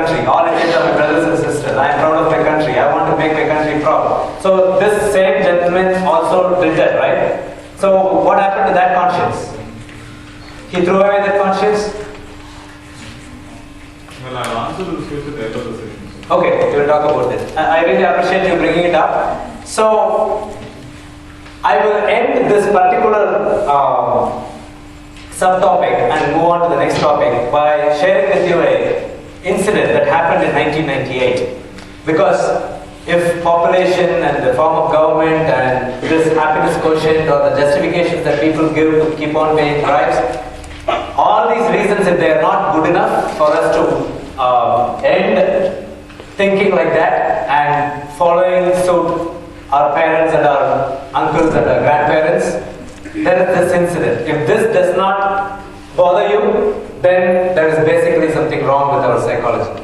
country. All Indians are my brothers and sisters. I am proud of my country. I want to make my country proud. So this same gentleman also did that, right? So what happened to that conscience? He threw away that conscience? Well, I'll answer this question at the end of the session. Okay, we will talk about this. I really appreciate you bringing it up. So I will end this particular subtopic and move on to the next topic by sharing with you an incident that happened in 1998. Because if population and the form of government and this happiness quotient or the justifications that people give to keep on paying bribes, all these reasons, if they are not good enough for us to end thinking like that and following suit our parents and our uncles and our grandparents, there is this incident. If this does not bother you, then there is basically something wrong with our psychology.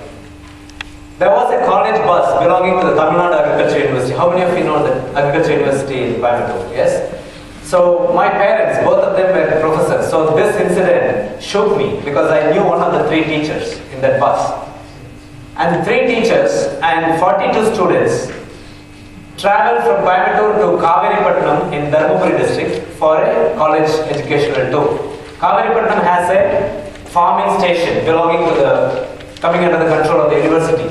There was a college bus belonging to the Tamil Nadu Agriculture University. How many of you know the Agriculture University in Coimbatore? Yes? So my parents, both of them were professors. So this incident shook me because I knew one of the 3 teachers in that bus. And the 3 teachers and 42 students traveled from Coimbatore to Kaviripatnam in Dharmaburi district for a college educational tour. Kaviripatnam has a farming station coming under the control of the university.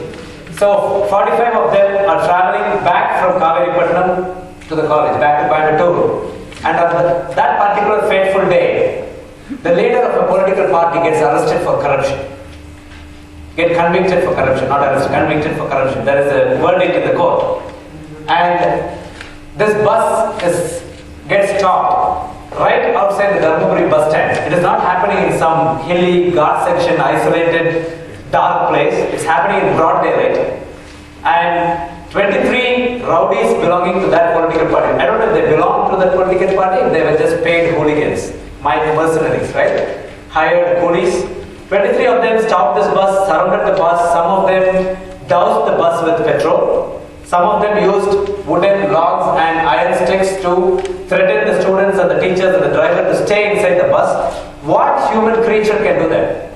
So 45 of them are traveling back from Kaviripatnam to the college, back to Coimbatore. And on that particular fateful day, the leader of a political party gets arrested for corruption. Get convicted for corruption, not arrested, convicted for corruption. There is a verdict in the court. And this bus gets stopped right outside the Dharmaburi bus stand. It is not happening in some hilly, ghat section, isolated, dark place. It's happening in broad daylight. And 23 rowdies belonging to that political party. I don't know if they belong to that political party, they were just paid hooligans, mercenaries, right? Hired coolies. 23 of them stopped this bus, surrounded the bus. Some of them doused the bus with petrol. Some of them used wooden logs and iron sticks to threaten the students and the teachers and the driver to stay inside the bus. What human creature can do that?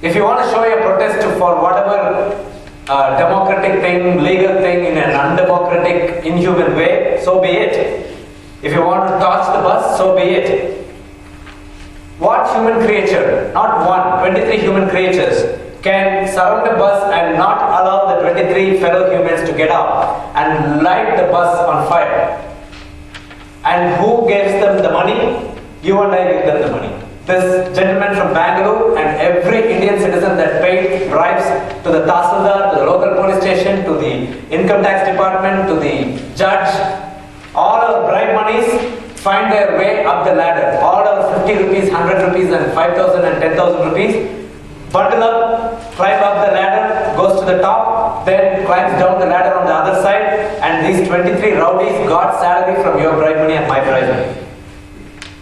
If you want to show your protest for whatever democratic thing, legal thing in an undemocratic, inhuman way, so be it. If you want to torch the bus, so be it. What human creature, not one, 23 human creatures, can surround the bus and not allow the 23 fellow humans to get up and light the bus on fire? And who gives them the money? You and I give them the money. This gentleman from Bangalore and every Indian citizen that paid bribes to the Tahsildar, to the local police station, to the income tax department, to the judge, all our bribe monies find their way up the ladder. All our 50 rupees, 100 rupees and 5,000 and 10,000 rupees, bundle up, climb up the ladder, goes to the top, then climbs down the ladder on the other side, and these 23 rowdies got salary from your bribe money and my bribe money.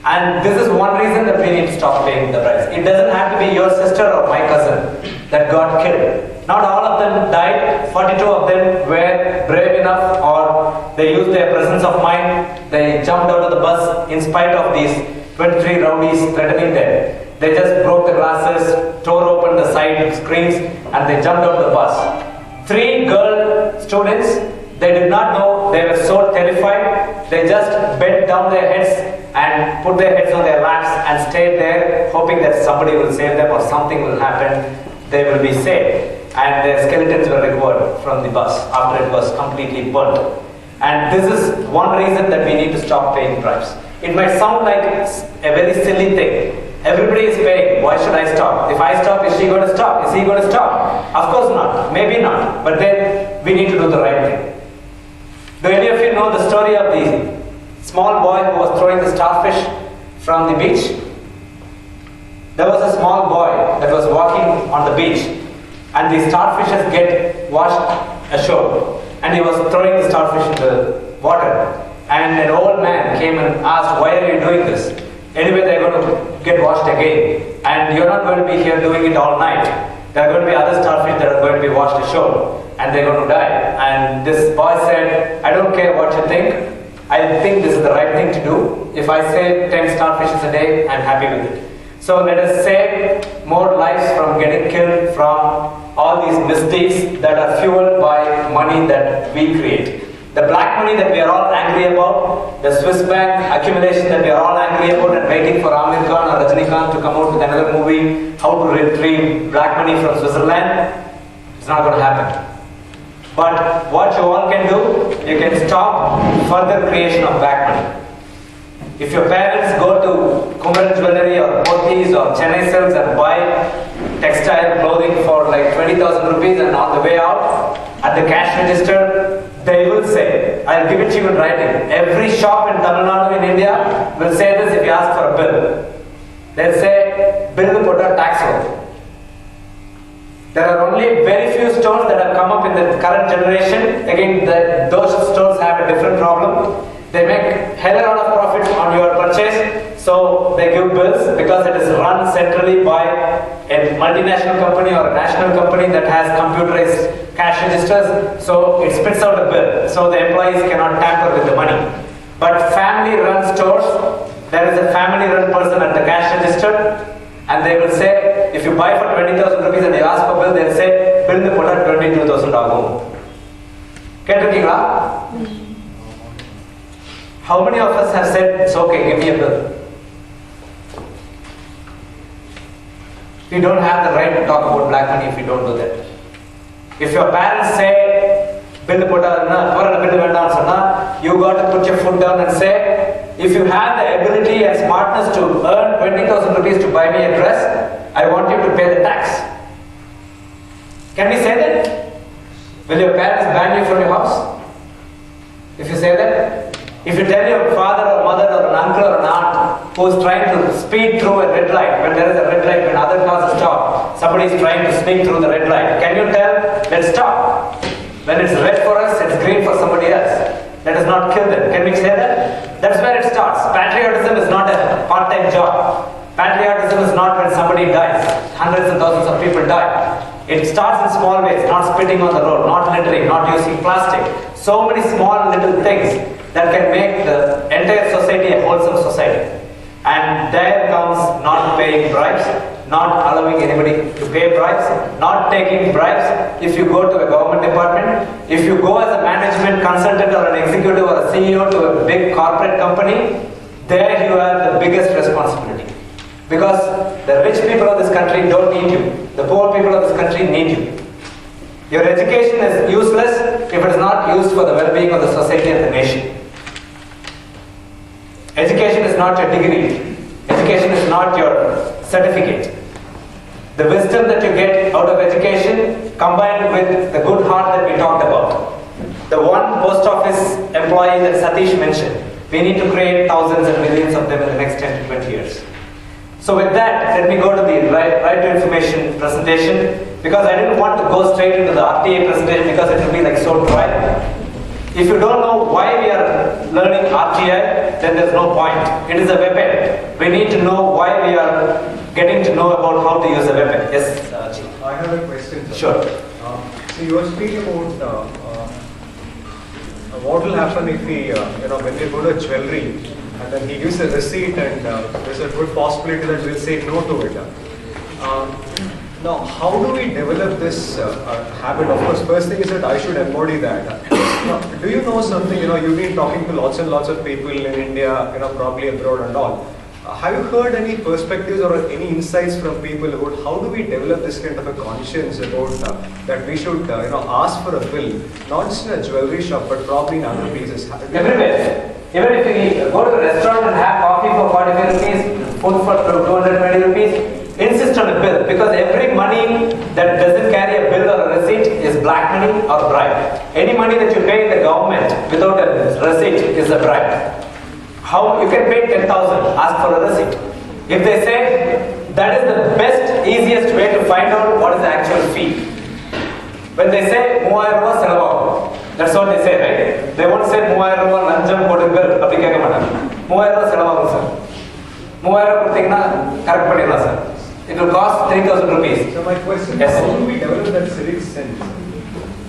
And this is one reason that we need to stop paying the bribes. It doesn't have to be your sister or my cousin that got killed. Not all of them died. 42 of them were brave enough, or they used their presence of mind. They jumped out of the bus in spite of these 23 rowdies threatening them. They just broke the glasses, tore open the side screens, and they jumped out of the bus. 3 girl students, they did not know, they were so terrified, they just bent down their heads and put their heads on their laps and stayed there hoping that somebody will save them or something will happen, they will be saved. And their skeletons were recovered from the bus after it was completely burnt. And this is one reason that we need to stop paying bribes. It might sound like a very silly thing. Everybody is paying, why should I stop? If I stop, is she going to stop? Is he going to stop? Of course not, maybe not, but then we need to do the right thing. Do any of you know the story of the small boy who was throwing the starfish from the beach? There was a small boy that was walking on the beach, and the starfishes get washed ashore, and he was throwing the starfish in the water, and an old man came and asked, why are you doing this? Anyway, they're going to get washed again, and you're not going to be here doing it all night. There are going to be other starfish that are going to be washed ashore, and they're going to die. And this boy said, I don't care what you think, I think this is the right thing to do. If I save 10 starfishes a day, I'm happy with it. So let us save more lives from getting killed from all these misdeeds that are fueled by money that we create. The black money that we are all angry about, the Swiss bank accumulation that we are all angry about and waiting for Amir Khan or Rajinikanth to come out with another movie, how to retrieve black money from Switzerland, it's not going to happen. But what you all can do, you can stop further creation of black money. If your parents go to Kumaran Jewelry or Motis or Chennai Silks and buy textile clothing for like 20,000 rupees and on the way out, at the cash register, they will say, I'll give it to you in writing. Every shop in Tamil Nadu in India will say this if you ask for a bill. They'll say, bill to put a tax roll. There are only very few stores that have come up in the current generation. Again, those stores have a different problem. They make hell a lot of profit on your purchase, so they give bills because it is run centrally by a multinational company or a national company that has computerized cash registers, so it spits out a bill, so the employees cannot tamper with the money. But family-run stores, there is a family-run person at the cash register, and they will say, if you buy for 20,000 rupees and you ask for bill, they'll say, bill the put 22,000 agum. Ketirukingla? How many of us have said, it's okay, give me a bill? We don't have the right to talk about black money if we don't do that. If your parents say, bill put you got to put your foot down and say, if you have the ability and smartness to earn 20,000 rupees to buy me a dress, I want you to pay the tax. Can we say that? Will your parents ban you from your house? If you say that? If you tell your father or mother or an uncle or an aunt who is trying to speed through a red light, when there is a red light, when other cars stop, somebody is trying to sneak through the red light, can you tell, let's stop? When it's red for us, it's green for somebody else. Let us not kill them. Can we say that? That's where it starts. Patriotism is not a part-time job. Patriotism is not when somebody dies. Hundreds and thousands of people die. It starts in small ways, not spitting on the road, not littering, not using plastic. So many small little things that can make the entire society a wholesome society. And there comes not paying bribes, not allowing anybody to pay bribes, not taking bribes. If you go to a government department, if you go as a management consultant or an executive or a CEO to a big corporate company, there you have the biggest responsibility. Because the rich people of this country don't need you. The poor people of this country need you. Your education is useless if it is not used for the well-being of the society and the nation. Education is not your degree. Education is not your certificate. The wisdom that you get out of education combined with the good heart that we talked about. The one post office employee that Satish mentioned, we need to create thousands and millions of them in the next 10 to 20 years. So with that, let me go to the right to information presentation, because I didn't want to go straight into the RTI presentation because it will be like so dry. If you don't know why we are learning RTI, then there's no point. It is a weapon. We need to know why we are getting to know about how to use a weapon. Yes, Ji. I have a question, sir. Sure. So you were speaking about what will happen if we, when we go to jewelry and then he gives a receipt and there's a good possibility that we'll say no to it. Now, how do we develop this habit? Of course, first thing is that I should embody that. Now, do you know something? You've been talking to lots and lots of people in India, probably abroad and all. Have you heard any perspectives or any insights from people about how do we develop this kind of a conscience about that we should, ask for a bill, not just in a jewelry shop, but probably in other places? Everywhere. Even if you go to a restaurant and have coffee for 45 rupees, food for 220 rupees, insist on a bill, because every money that doesn't carry a bill or a receipt is black money or bribe. Any money that you pay in the government without a receipt is a bribe. How you can pay 10,000, ask for a receipt. If they say that is the best, easiest way to find out what is the actual fee. When they say 3000 rupees selavaagum, that's what they say, right? They won't say 3000 rupees lancham kodungal, appadi kekka maatanga. 3000 rupees selavaagum sir. 3000 kuduthina correct pannidala sir. It will cost 3,000 rupees. So my question, yes, how do we develop that civic sense?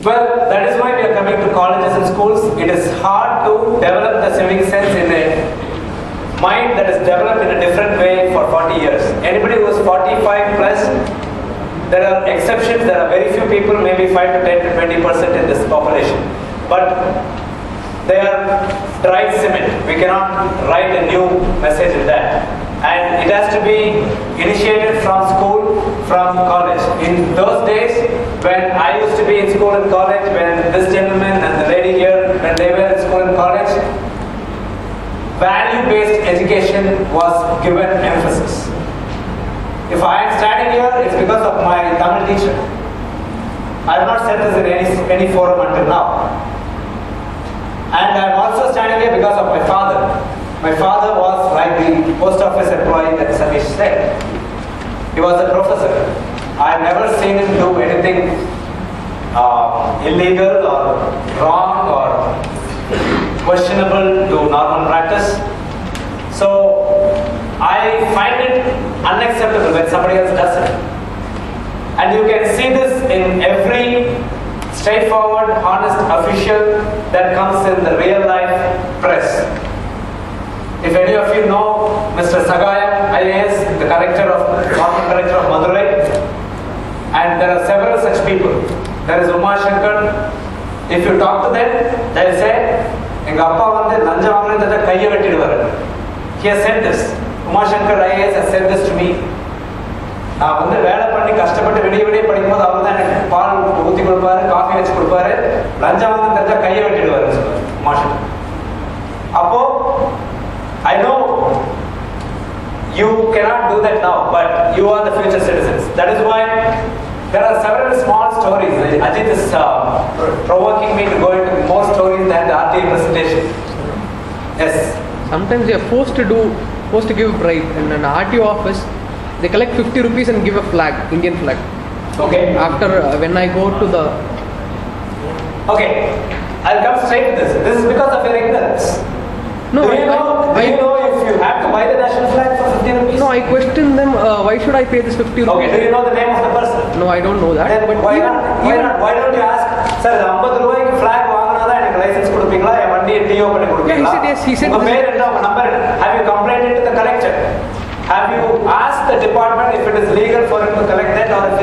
Well, that is why we are coming to colleges and schools. It is hard to develop the civic sense in a mind that is developed in a different way for 40 years. Anybody who is 45 plus, there are exceptions, there are very few people, maybe 5 to 10 to 20% in this population. But they are dried cement. We cannot write a new message in that. And it has to be initiated from school, from college. In those days, when I used to be in school and college, when this gentleman and the lady here, when they were in school and college, value-based education was given emphasis. If I am standing here, it's because of my Tamil teacher. I have not said this in any forum until now. And I am also standing here because of my father. My father was like the post office employee that Satish said. He was a professor. I have never seen him do anything illegal or wrong or questionable to normal practice. So I find it unacceptable when somebody else does it. And you can see this in every straightforward, honest official that comes in the real life press. If any of you know Mr. Sagayam, IAS, the former collector of Madurai, and there are several such people. There is Uma Shankar. If you talk to them, they will say, "Enga appa vande lanja vaangrandha kaiya vettiduvaru." He has said this. Uma Shankar IAS has said this to me. நான் வந்து வேலை பண்ணி கஷ்டப்பட்டு விடிய படிக்கும்போது அவர் தான் எனக்கு பால் ஊற்றி கொடுப்பாரு, காஃபி வச்சு கொடுப்பாரு, லஞ்சம் வந்து தெரிஞ்சா கையை வெட்டிடுவாரு சொல்லுவார் Uma Shankar. அப்போ I know you cannot do that now, but you are the future citizens. That is why there are several small stories. Ajit is provoking me to go into more stories than the RTI presentation. Yes. Sometimes they are forced to give a bribe in an RTO office. They collect 50 rupees and give a flag, Indian flag. Okay. After when I go to the. Okay, I'll come straight to this. This is because of your ignorance. No, do you know if you have to buy the national flag for 50 rupees? No, I question them. Why should I pay this 50 rupees? Okay, do you know the name of the person? No, I don't know that. Then but why not? Why don't you ask, sir, 50 ரூபாய்க்கு flag வாங்குனாதான் எனக்கு licence கொடுப்பீங்களா? என் வண்டியை DO பண்ணி கொடுப்பீங்களா? Yeah, he said. உங்க பேர் என்ன, உங்க நம்பர் என்ன? Have you complained it to the collector? Have you asked the department if it is legal for him to collect that or if